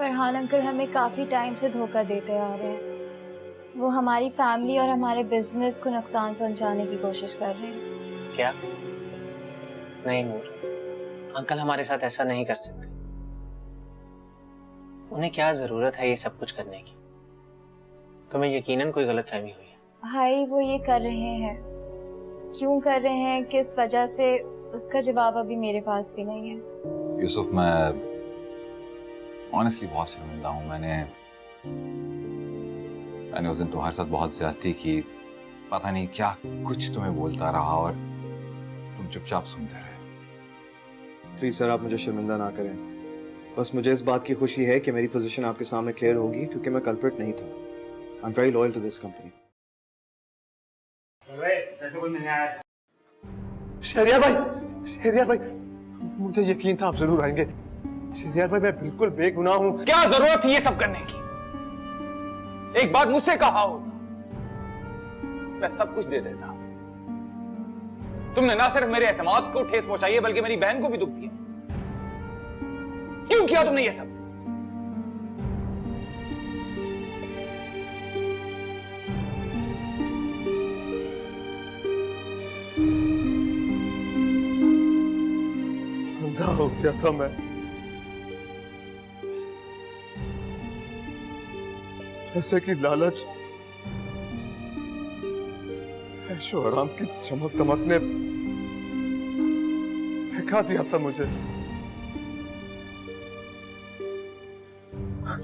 Farhan uncle हमें काफ़ी time से धोखा देते आ रहे हैं। वो हमारी फैमिली और हमारे बिजनेस को नुकसान पहुंचाने की कोशिश कर रहे हैं। क्या? नहीं नूर, अंकल हमारे साथ ऐसा नहीं कर सकते। उन्हें क्या जरूरत है ये सब कुछ करने की? तुम्हें यकीनन कोई गलतफहमी हुई है। भाई वो ये कर रहे हैं, क्यों कर रहे हैं, किस वजह से, उसका जवाब अभी मेरे पास भी नहीं है। यूसुफ, मैं ऑनेस्टली बहुत शर्मिंदा हूँ। मैंने उस दिन तुम्हारे साथ बहुत ज्यादती की। पता नहीं क्या कुछ तुम्हें बोलता रहा और तुम चुपचाप सुनते रहे। प्लीज सर, आप मुझे शर्मिंदा ना करें। बस मुझे इस बात की खुशी है कि मेरी पोजीशन आपके सामने क्लियर होगी, क्योंकि मैं कल्प्रिट नहीं था। I am very loyal to this company. Shahriyar भाई, मुझे यकीन था आप जरूर आएंगे। शहरियार भाई, मैं बिल्कुल बेगुनाह हूँ। क्या जरूरत थी ये सब करने की? एक बात मुझसे कहा होता, मैं सब कुछ दे देता। तुमने ना सिर्फ मेरे एतमाद को ठेस पहुंचाई है, बल्कि मेरी बहन को भी दुख दिया। क्यों किया तुमने ये सब? अंधा हो गया था मैं। जैसे कि लालच, ऐशो आराम की चमक दमक ने फेंका दिया था मुझे।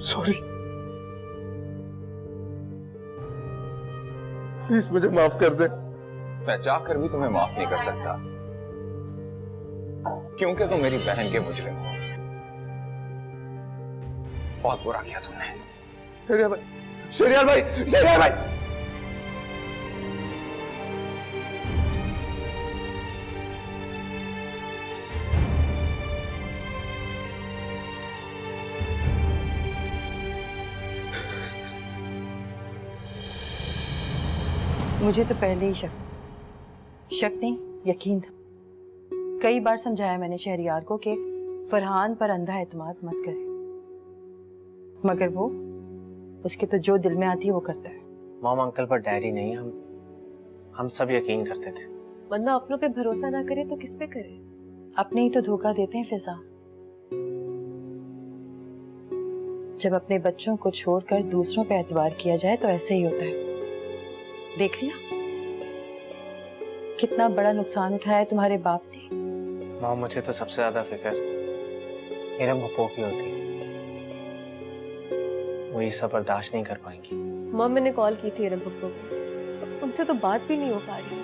सॉरी, प्लीज मुझे माफ कर दे। मैं चाहकर भी तुम्हें माफ नहीं कर सकता, क्योंकि तुम मेरी बहन के मुजरिम हो। बहुत बुरा किया तुमने। शहरियार भाई, शहरियार भाई, शहरियार भाई। मुझे तो पहले ही शक नहीं, यकीन था। कई बार समझाया मैंने शहरियार को कि फरहान पर अंधा एतमाद मत करे, मगर वो उसके तो जो दिल में आती है वो करता है। मॉम अंकल पर डैडी नहीं, हम सब यकीन करते थे। वरना अपनों पे भरोसा ना करे तो किस पे करे? अपने ही तो धोखा देते हैं फिजा। जब अपने बच्चों को छोड़कर दूसरों पे एतबार किया जाए तो ऐसे ही होता है। देख लिया कितना बड़ा नुकसान उठाया तुम्हारे बाप ने। मॉम, मुझे तो सबसे ज्यादा फिक्र इरम पप्पो की होती। वो ये सब बर्दाश्त नहीं कर पाएंगी। मॉम, मैंने कॉल की थी इरम पप्पो को, उनसे तो बात भी नहीं हो पा रही।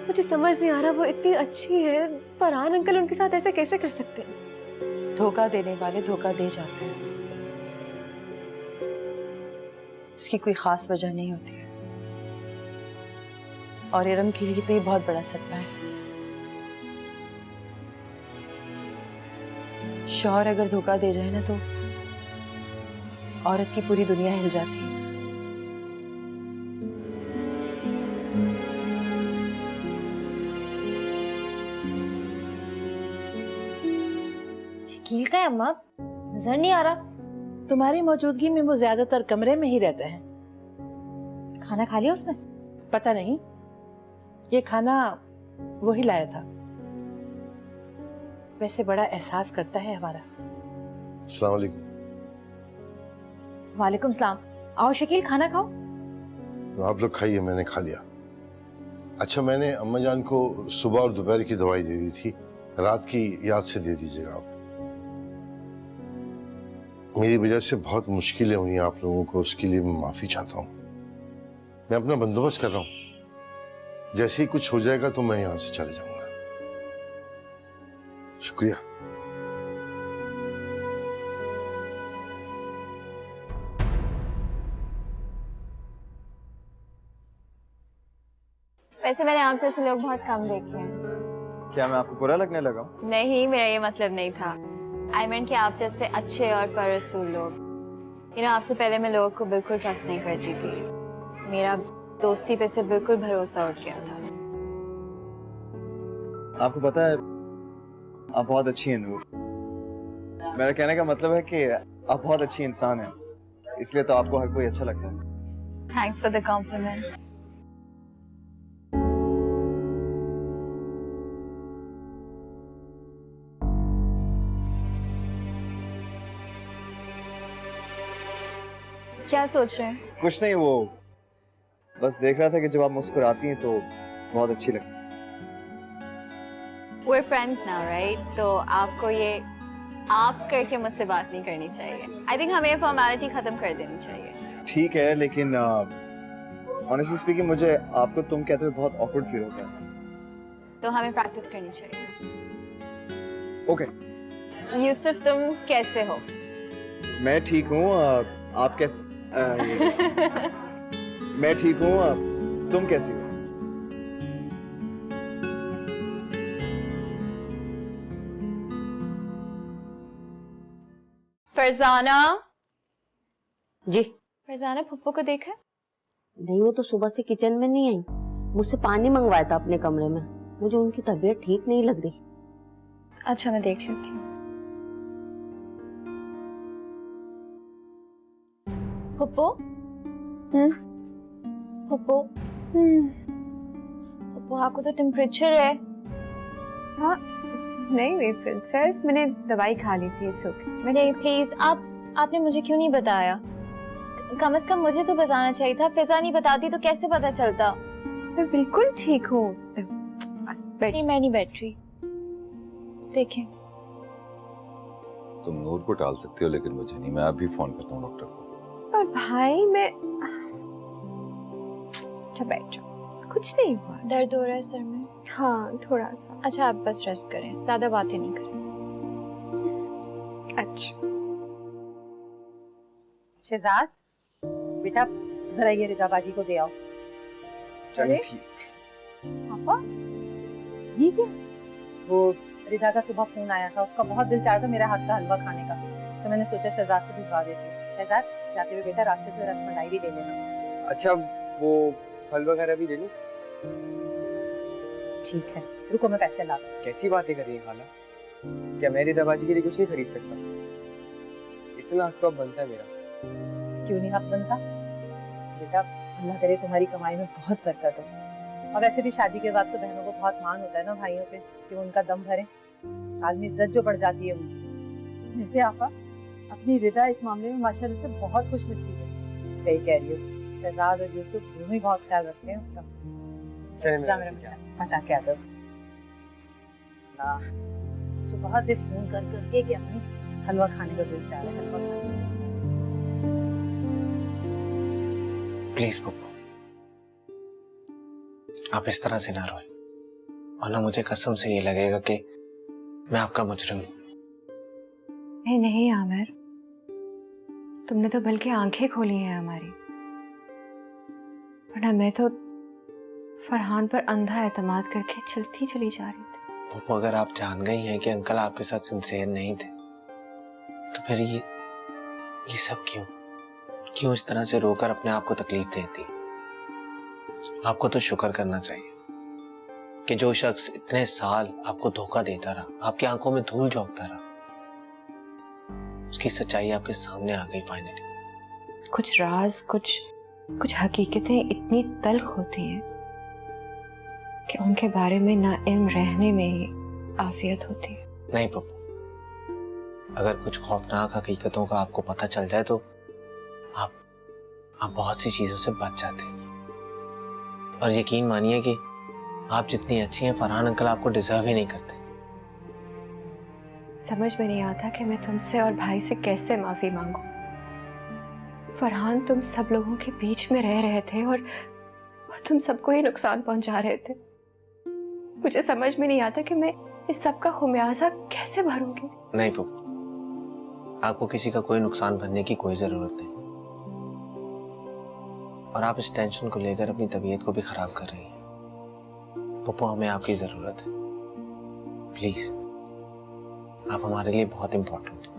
मुझे समझ नहीं आ रहा, वो इतनी अच्छी है, फरहान अंकल उनके साथ ऐसे कैसे कर सकते हैं? धोखा देने वाले धोखा दे जाते हैं, उसकी कोई खास वजह नहीं होती है। और इरम के लिए तो ये बहुत बड़ा सदमा है। शौहर अगर धोखा दे जाए ना तो औरत की पूरी दुनिया हिल जाती है। शकील का है अम्मा? नजर नहीं आ रहा। तुम्हारी मौजूदगी में वो ज्यादातर कमरे में ही रहता है। खाना खा लिया उसने? पता नहीं, ये खाना वो ही लाया था। वैसे बड़ा एहसास करता है हमारा। अस्सलाम वालेकुम। वालेकुम सलाम। आओ शकील, खाना खाओ। आप लोग खाइए, मैंने खा लिया। अच्छा, मैंने अम्मा जान को सुबह और दोपहर की दवाई दे दी थी, रात की याद से दे दीजिएगा आप। मेरी वजह से बहुत मुश्किलें हुई आप लोगों को, उसके लिए मैं माफी चाहता हूँ। मैं अपना बंदोबस्त कर रहा हूँ, जैसे ही कुछ हो जाएगा तो मैं यहाँ से चले जाऊंगा। शुक्रिया। वैसे मैंने आप जैसे लोग बहुत कम देखे हैं। क्या मैं आपको बुरा लगने लगा हूँ? नहीं, मेरा ये मतलब नहीं था। आई मीन कि आप जैसे अच्छे और परसूल लोग। आपसे पहले मैं लोगों को बिल्कुल ट्रस्ट नहीं करती थी। मेरा दोस्ती पे से बिल्कुल भरोसा उठ गया था। आपको पता है, आप बहुत अच्छी हैं नूर। मेरा कहने का मतलब है कि आप बहुत अच्छी इंसान हैं, इसलिए तो आपको हर कोई अच्छा लगता है। Thanks for the compliment. क्या सोच रहे हैं? कुछ नहीं, वो बस देख रहा था कि जब आप मुस्कुराती हैं तो बहुत अच्छी लगती है। We're friends now, right? तो आपको ये आप करके मुझसे बात नहीं करनी चाहिए। I think हमें फॉर्मेलिटी खत्म कर देनी चाहिए। ठीक है, लेकिन ऑनेस्टली स्पीकिंग मुझे आपको तुम कहते हुए बहुत ऑकवर्ड फील होता है। तो हमें प्रैक्टिस करनी चाहिए। ओके। यूसुफ, तुम कैसे हो? मैं ठीक हूँ, आप कैसे? मैं ठीक हूँ, तुम कैसी हो? फरजाना। जी फरजाना, पप्पू को देखा? नहीं, वो तो सुबह से किचन में नहीं आई। मुझसे पानी मंगवाया था अपने कमरे में। मुझे उनकी तबीयत ठीक नहीं लग रही। अच्छा, मैं देख लेती हूँ। पप्पू? पप्पू? पप्पू, आपको तो टेम्परेचर है। हाँ, नहीं प्रिंसेस, मैंने दवाई खा ली थी। It's okay. नहीं प्लीज, आपने मुझे क्यों नहीं बताया? कम से कम मुझे तो बताना चाहिए था। फिजा नहीं बताती तो कैसे पता चलता? मैं बिल्कुल ठीक हूँ। नहीं, मैं नहीं बैठ रही। देखें। तुम नूर को टाल सकते हो, लेकिन मुझे नहीं। मैं अभी फोन करता हूँ डॉक्टर को। पर भाई मैं अच्छा बैठ जाओ, कुछ नहीं हुआ। दर्द हो रहा है सर में? हाँ, थोड़ा सा। अच्छा, आप बस रेस्ट करें, ज्यादा बातें नहीं करें। अच्छा शहजाद, बेटा जरा ये रिदा बाजी को दे आओ। चलिए ठीक। पापा, ये क्या? वो रिदा का सुबह फोन आया था, उसका बहुत दिल चाह रहा था मेरे हाथ का हलवा खाने का, तो मैंने सोचा शहजाद से भिजवा देती हूँ। शहजाद, जाते हुए बेटा रास्ते से रसमलाई भी ले लेना। अच्छा, वो फल वगैरह भी ले लूं? ठीक है, रुको मैं पैसे ला दूं। कैसी बातें कर रही है खाला? क्या मैं रिदा बाजी के लिए कुछ नहीं खरीद सकता? इतना हक तो अब बनता है मेरा। क्यों नहीं हक बनता बेटा? अल्लाह करे तुम्हारी कमाई में बहुत बरकत हो। और वैसे भी शादी के बाद तो बहनों को बहुत मान होता है ना भाइयों पे, कि वो उनका दम भरे। साल में इज्जत जो बढ़ जाती है उनकी। वैसे आपा, अपनी रिदा इस मामले में माशाल्लाह से बहुत खुश नसीब है। सही कह रही हो, शहजाद और यूसुफ दोनों ही बहुत ख्याल रखते हैं उसका। जा मेरा बच्चा, बचा के आता ना। सुबह से फोन कर करके कि अम्मी हलवा खाने का दिल चाह रहा है, हलवा खाने का। प्लीज पप्पू, आप इस तरह से ना रोए, वरना मुझे कसम से ये लगेगा कि मैं आपका मुजरिम हूं। नहीं नहीं आमिर, तुमने तो बल्कि आंखें खोली हैं हमारी, वरना मैं तो फरहान पर अंधा एतमाद करके चलती चली जा रही थी। पप्पू, अगर आप जान गई हैं कि अंकल आपके साथ सिंसियर नहीं थे, तो फिर ये सब क्यों इस तरह से रोकर अपने आप को तकलीफ देती? आपको तो शुक्र करना चाहिए कि जो शख्स इतने साल आपको धोखा देता रहा, आपकी आंखों में धूल झोंकता रहा, उसकी सच्चाई आपके सामने आ गई फाइनली। कुछ राज, कुछ हकीकतें इतनी तल्ख होती हैं कि उनके बारे में ना इल्म रहने में ही आफियत होती है। नहीं पप्पू, अगर कुछ खौफनाक हकीकतों का आपको पता चल जाए तो आप बहुत सी चीजों से बच जाते। और यकीन मानिए कि आप जितनी अच्छी हैं, फरहान अंकल आपको डिजर्व ही नहीं करते। समझ में नहीं आता कि मैं तुमसे और भाई से कैसे माफी मांगू। फरहान, तुम सब लोगों के बीच में रह रहे थे और तुम सबको ही नुकसान पहुंचा रहे थे। मुझे समझ में नहीं आता कि मैं इस सब का खुमियाजा कैसे भरूंगी। नहीं पप्पू, आपको किसी का कोई नुकसान भरने की कोई जरूरत नहीं, और आप इस टेंशन को लेकर अपनी तबीयत को भी खराब कर रही हैं। पप्पू, हमें आपकी जरूरत है। प्लीज, आप हमारे लिए बहुत इंपॉर्टेंट हैं।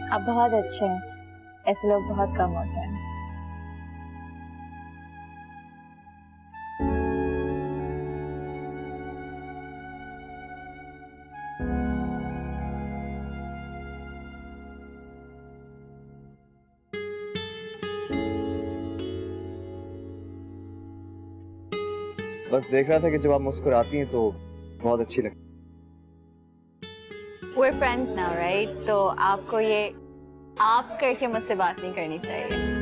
आप बहुत अच्छे हैं। ऐसे लोग बहुत कम होते हैं। बस देख रहा था कि जब आप मुस्कुराती हैं तो बहुत अच्छी लगती We're friends now, right? तो आपको ये आप करके मुझसे बात नहीं करनी चाहिए।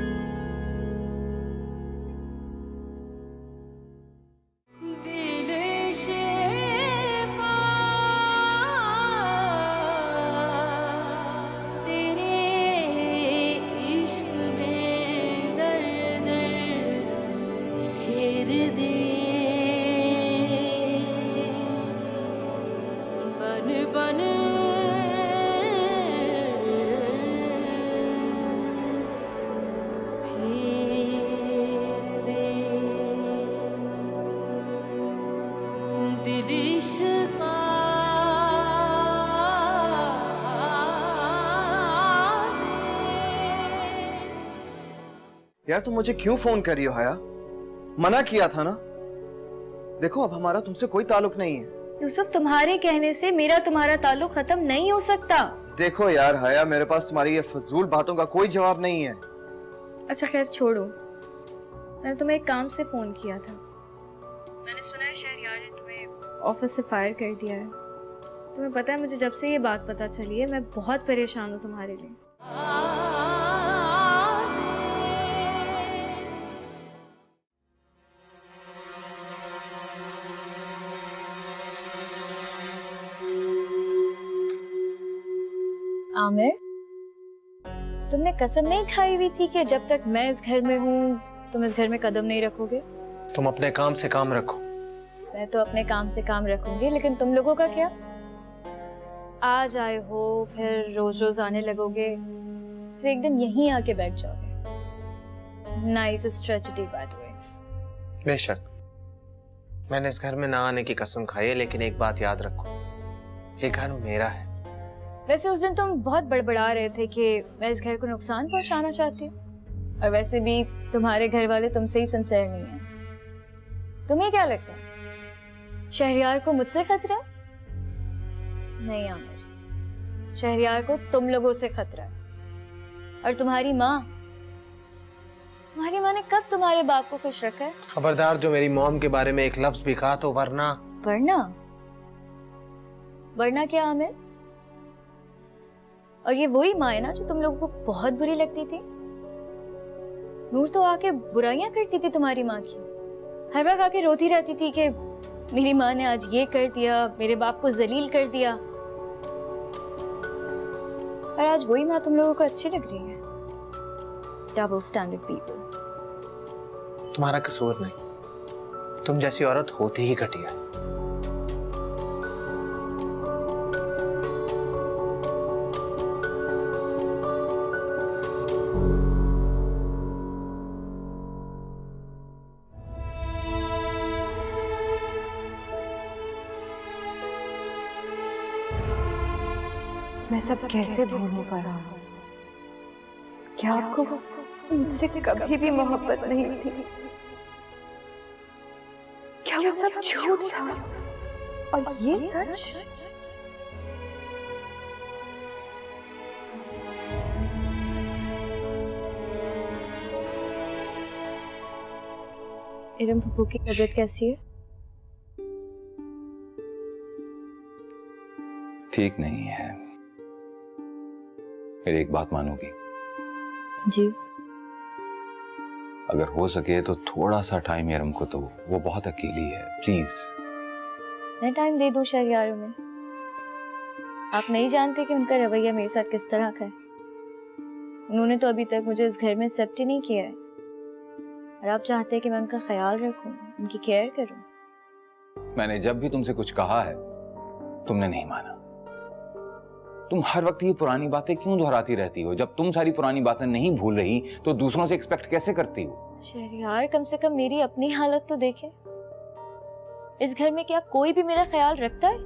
यार तुम मुझे क्यों फोन कर रही हो हया? मना किया था ना। देखो अब हमारा तुमसे कोई ताल्लुक नहीं है। यूसुफ, तुम्हारे कहने से मेरा तुम्हारा ताल्लुक खत्म नहीं हो सकता। देखो यार हया, मेरे पास तुम्हारी ये फजूल बातों का कोई जवाब नहीं है। अच्छा खैर छोड़ो, मैंने तुम्हें एक काम से फोन किया था। मैंने सुना है शहरयार ने तुम्हें ऑफिस से फायर कर दिया है। तुम्हें पता है, मुझे जब से ये बात पता चली है मैं बहुत परेशान हूँ तुम्हारे लिए। आमिर, तुमने कसम नहीं खाई हुई थी कि जब तक मैं इस घर में हूँ तुम इस घर में कदम नहीं रखोगे? तुम अपने काम से काम रखो। मैं तो अपने काम से काम रखूंगी, लेकिन तुम लोगों का क्या? आज आए हो, फिर रोज रोज आने लगोगे, फिर एक दिन यहीं आके बैठ जाओगे। Nice strategy by the way. बेशक मैंने इस घर में ना आने की कसम खाई है, लेकिन एक बात याद रखो, ये घर मेरा है। वैसे उस दिन तुम बहुत बड़बड़ा रहे थे कि मैं इस घर को नुकसान पहुंचाना चाहती हूँ, और वैसे भी तुम्हारे घर वाले तुमसे ही सिंसियर नहीं है। तुम्हें क्या लगता है शहरयार को मुझसे खतरा? नहीं आमिर, शहरयार को तुम लोगों से खतरा है। और तुम्हारी माँ ने कब तुम्हारे बाप को खुश रखा है? खबरदार, जो मेरी मॉम के बारे में एक लफ्ज भी कहा तो वरना क्या आमिर? और ये वही माँ है ना जो तुम लोगों को बहुत बुरी लगती थी? नूर तो आके बुराइयां करती थी तुम्हारी माँ की, हर वक्त आके रोती रहती थी कि मेरी माँ ने आज ये कर दिया, मेरे बाप को जलील कर दिया। और आज वही माँ तुम लोगों को अच्छी लग रही है। Double standard people. तुम्हारा कसूर नहीं, तुम जैसी औरत होती ही घटिया है। मैं सब कैसे भूलूं फरहान? क्या आपको मुझसे कभी भी मोहब्बत नहीं थी? क्या वो सब झूठ था और ये सच? इरम फूफू की तबीयत कैसी है? ठीक नहीं है। फिर एक बात मानोगी? जी। अगर हो सके तो थोड़ा सा टाइम इरम को दो, वो बहुत अकेली है, प्लीज। मैं टाइम दे दूं शहरयार में? आप नहीं जानते कि उनका रवैया मेरे साथ किस तरह का है। उन्होंने तो अभी तक मुझे इस घर में एक्सेप्ट ही नहीं किया है, और आप चाहते हैं कि मैं उनका ख्याल रखूं, उनकी केयर करूं। मैंने जब भी तुमसे कुछ कहा है तुमने नहीं माना। तुम हर वक्त ये पुरानी बातें क्यों दोहराती रहती हो? जब तुम सारी पुरानी बातें नहीं भूल रही तो दूसरों से एक्सपेक्ट कैसे करती हो? शहरयार, कम से कम मेरी अपनी हालत तो देखे। इस घर में क्या कोई भी मेरा ख्याल रखता है?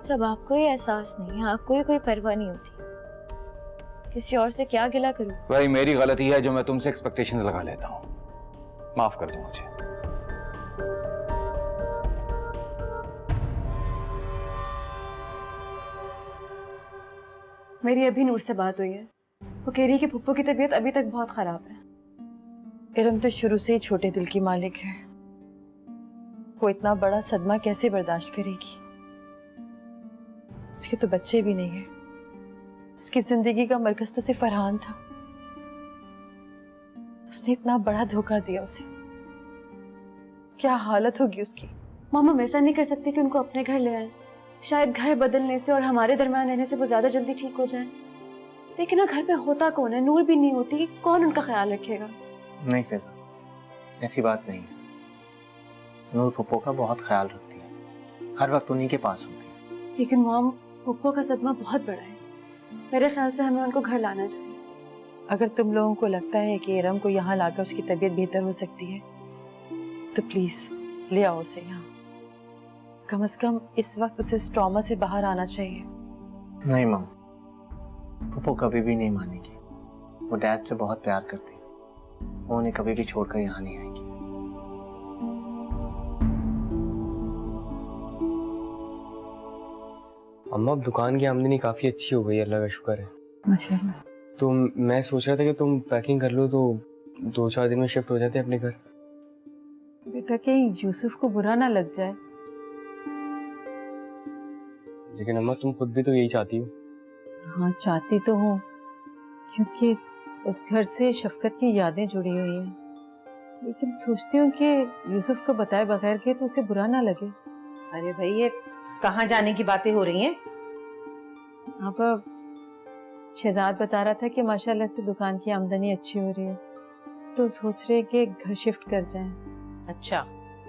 जब आपको ये एहसास नहीं है, आपको ही कोई परवाह नहीं होती किसी और से क्या गिला करूं? भाई मेरी गलती है जो मैं तुमसे एक्सपेक्टेशंस लगा लेता हूँ, माफ कर दो मुझे। मेरी अभी नूर से बात हुई है, वो कह रही है कि पप्पू की तबीयत अभी तक बहुत खराब है। इरम तो शुरू से ही छोटे दिल की मालिक है, वो इतना बड़ा सदमा कैसे बर्दाश्त करेगी? उसके तो बच्चे भी नहीं है, उसकी जिंदगी का मरकज तो सिर्फ फरहान था। उसने इतना बड़ा धोखा दिया उसे, क्या हालत होगी उसकी। मामा मैं ऐसा नहीं कर सकती कि उनको अपने घर ले आए, शायद घर बदलने से और हमारे दरमियान रहने से वो ज्यादा जल्दी ठीक हो जाए। लेकिन ना घर में होता कौन है, नूर भी नहीं होती, कौन उनका ख्याल रखेगा? नहीं फैजा, ऐसी बात नहीं है। नूर पप्पो का बहुत ख्याल रखती है, हर वक्त उन्हीं के पास होती है। लेकिन मॉम, पप्पू का सदमा बहुत बड़ा है, मेरे ख्याल से हमें उनको घर लाना चाहिए। अगर तुम लोगों को लगता है कि इरम को यहाँ लाकर उसकी तबीयत बेहतर हो सकती है तो प्लीज ले आओ उसे यहाँ। कम से कम इस वक्त उसे इस ट्रॉमा से बाहर आना चाहिए। नहीं माँ, पप्पो कभी भी नहीं मानेगी। वो डैड से बहुत प्यार करती है, वो उन्हें कभी भी छोड़कर यहाँ नहीं आएगी। अम्मा अब दुकान की आमदनी काफी अच्छी हो गई है, अल्लाह का शुक्र है। माशाल्लाह। तो मैं सोच रहा था कि तुम पैकिंग कर लो तो 2-4 दिन में शिफ्ट हो जाते हैं अपने घर। बेटा कहीं यूसुफ को बुरा ना लग जाए। लेकिन अम्मा तुम खुद भी तो यही चाहती हो। हाँ चाहती तो हूँ, क्योंकि उस घर से शफकत की यादें जुड़ी हुई हैं, लेकिन सोचती हूँ कि यूसुफ को बताए बगैर के तो उसे बुरा ना लगे। अरे भाई ये कहाँ जाने की बातें हो रही हैं? आप शहजाद बता रहा था कि माशाल्लाह से दुकान की आमदनी अच्छी हो रही है, तो सोच रहे कि घर शिफ्ट कर जाएं। अच्छा,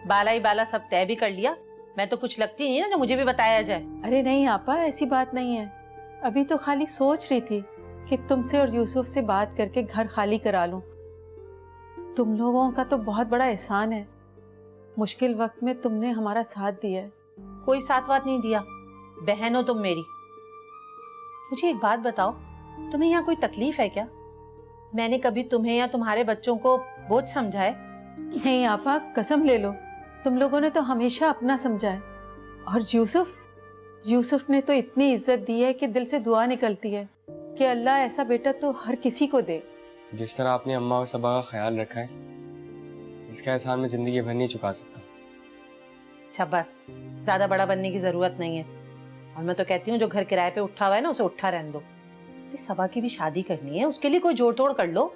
बाला ही बाला सब तय भी कर लिया? मैं तो कुछ लगती नहीं ना जो मुझे भी बताया जाए। अरे नहीं आपा, ऐसी बात नहीं है, अभी तो खाली सोच रही थी कि तुमसे और यूसुफ से बात करके घर खाली करा लूं। तुम लोगों का तो बहुत बड़ा एहसान है, मुश्किल वक्त में तुमने हमारा साथ दिया है। कोई साथ वात नहीं दिया, बहन हो तुम मेरी। मुझे एक बात बताओ, तुम्हें यहाँ कोई तकलीफ है क्या? मैंने कभी तुम्हें या तुम्हारे बच्चों को बोझ समझा है? नहीं आपा, कसम ले लो, तुम लोगों ने तो हमेशा अपना समझा है। और यूसुफ ने तो इतनी इज्जत दी है कि दिल से दुआ निकलती है कि अल्लाह ऐसा बेटा तो हर किसी को दे। जिस तरह आपने अम्मा और सबा का ख्याल रखा है, इसका एहसान मैं जिंदगी भर नहीं चुका सकता। अच्छा बस, ज्यादा बड़ा बनने की जरूरत नहीं है। और मैं तो कहती हूँ जो घर किराए पे उठा हुआ है ना, उसे उठा रहने दो। सबा की भी शादी करनी है, उसके लिए कोई जोड़ तोड़ कर लो।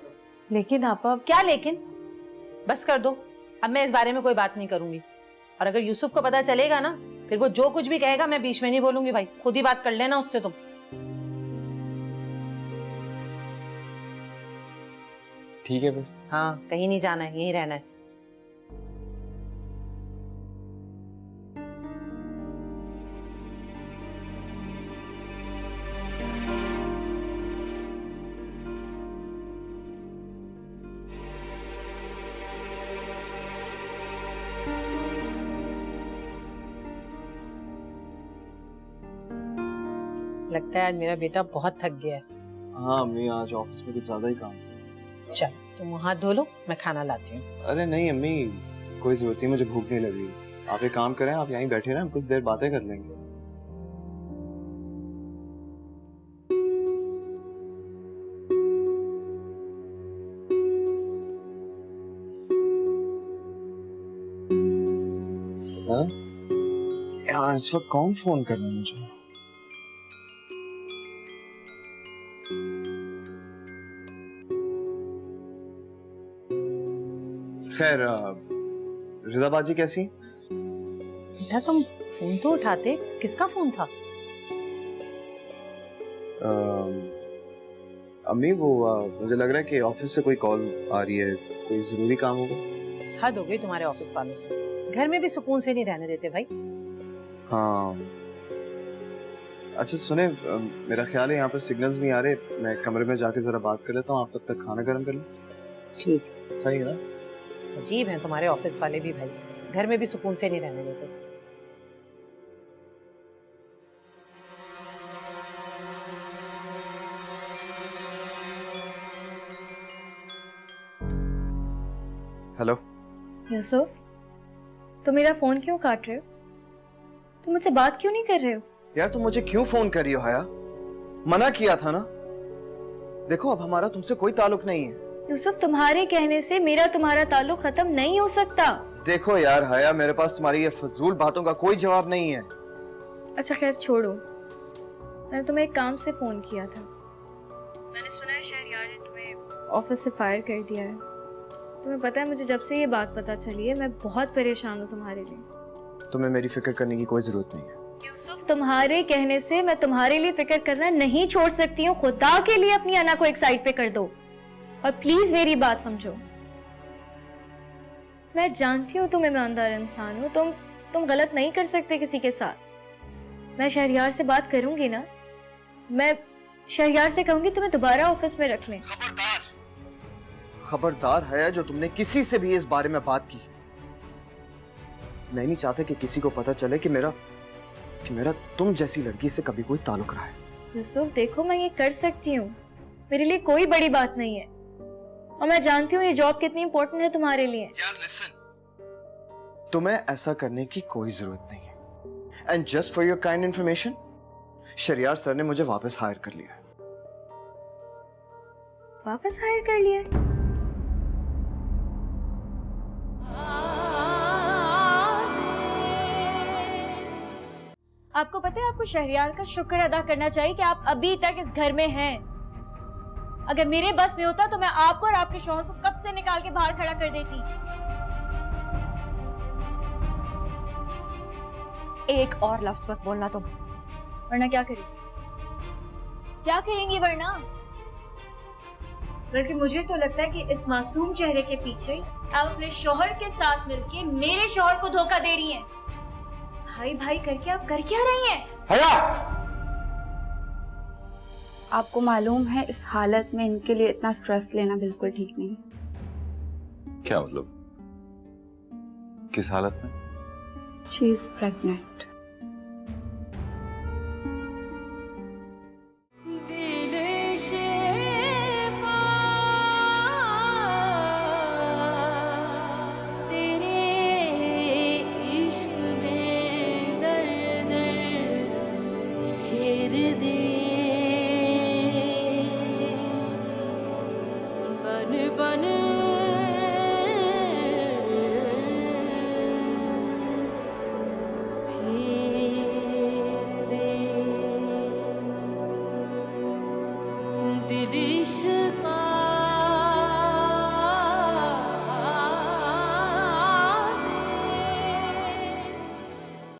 लेकिन आपा। क्या लेकिन? बस कर दो, अब मैं इस बारे में कोई बात नहीं करूंगी। और अगर यूसुफ को पता चलेगा ना, फिर वो जो कुछ भी कहेगा मैं बीच में नहीं बोलूंगी। भाई खुद ही बात कर लेना उससे तुम। ठीक है फिर। हाँ, कहीं नहीं जाना है, यहीं रहना है। लगता है आज मेरा बेटा बहुत थक गया है। हाँ अम्मी, आज ऑफिस में कुछ ज्यादा ही काम था। चल तुम हाथ धो लो, मैं खाना लाती हूँ। अरे नहीं अम्मी, कोई जरूरत नहीं, मुझे भूख नहीं लग रही। आप एक काम करें, आप यहीं बैठे रहें, हम कुछ देर बातें कर लेंगे। हाँ? यार इस वक्त कौन फोन कर रहा है मुझे? खैर, रिदा बाजी कैसी? बेटा तुम फोन तो उठाते, किसका फोन था? अम्मी वो मुझे लग रहा है कि ऑफिस से कोई कॉल आ रही है, कोई जरूरी काम होगा। हद हो गई तुम्हारे ऑफिस वालों से, घर में भी सुकून से नहीं रहने देते भाई। हाँ अच्छा सुने, मेरा ख्याल है यहाँ पर सिग्नल्स नहीं आ रहे, मैं कमरे में जाके जरा बात कर लेता हूँ, आप तब तक खाना गर्म कर लो। ठीक, सही है ना? अजीब हैं तुम्हारे ऑफिस वाले भी भाई, घर में भी सुकून से नहीं रहने देते। हेलो। यूसुफ, तुम मेरा फोन क्यों काट रहे हो? तुम मुझसे बात क्यों नहीं कर रहे हो? यार तुम मुझे क्यों फोन कर रही हो हया? मना किया था ना। देखो अब हमारा तुमसे कोई ताल्लुक नहीं है। यूसुफ, तुम्हारे कहने से मेरा तुम्हारा ताल्लुक खत्म नहीं हो सकता। देखो यार हया, मेरे पास तुम्हारी ये फजूल बातों का कोई जवाब नहीं है। अच्छा खैर छोड़ो, मैंने तुम्हें एक काम से फोन किया था। मैंने सुना है शहरयार ने तुम्हें ऑफिस से फायर कर दिया है। तुम्हें पता है, मुझे जब से ये बात पता चली है मैं बहुत परेशान हूँ तुम्हारे लिए। तुम्हें मेरी फिक्र करने की कोई जरूरत नहीं है। यूसुफ, तुम्हारे कहने से मैं तुम्हारे लिए फिक्र करना नहीं छोड़ सकती हूँ। खुदा के लिए अपनी अना को एक साइड पे कर दो और प्लीज मेरी बात समझो। मैं जानती हूँ तुम ईमानदार इंसान हो, तुम गलत नहीं कर सकते किसी के साथ। मैं शहरयार से बात करूंगी ना, मैं शहरयार से कहूंगी तुम्हें दोबारा ऑफिस में रख लें। खबरदार है जो तुमने किसी से भी इस बारे में बात की। मैं नहीं चाहता कि किसी को पता चले कि मेरा तुम जैसी लड़की से कभी कोई ताल्लुक रहा है। यूसुफ देखो, मैं ये कर सकती हूँ, मेरे लिए कोई बड़ी बात नहीं है। और मैं जानती हूँ ये जॉब कितनी इंपॉर्टेंट है तुम्हारे लिए। यार लिसन, तुम्हें ऐसा करने की कोई जरूरत नहीं है। And just for your kind information, Shahryar sir ने मुझे वापस हायर कर लिया है। वापस हायर कर लिया है? आपको पता है, आपको शहरयार का शुक्र अदा करना चाहिए कि आप अभी तक इस घर में हैं। अगर मेरे बस में होता तो मैं आपको और आपके शौहर को कब से निकाल के बाहर खड़ा कर देती। एक और लफ्ज मत बोलना तुम, वरना क्या करेंगी? क्या करेंगी वरना? बल्कि मुझे तो लगता है कि इस मासूम चेहरे के पीछे आप अपने शौहर के साथ मिलके मेरे शौहर को धोखा दे रही हैं। भाई भाई करके आप कर क्या रही हैं? हया! आपको मालूम है इस हालत में इनके लिए इतना स्ट्रेस लेना बिल्कुल ठीक नहीं। क्या मतलब? किस हालत में? She is pregnant. बन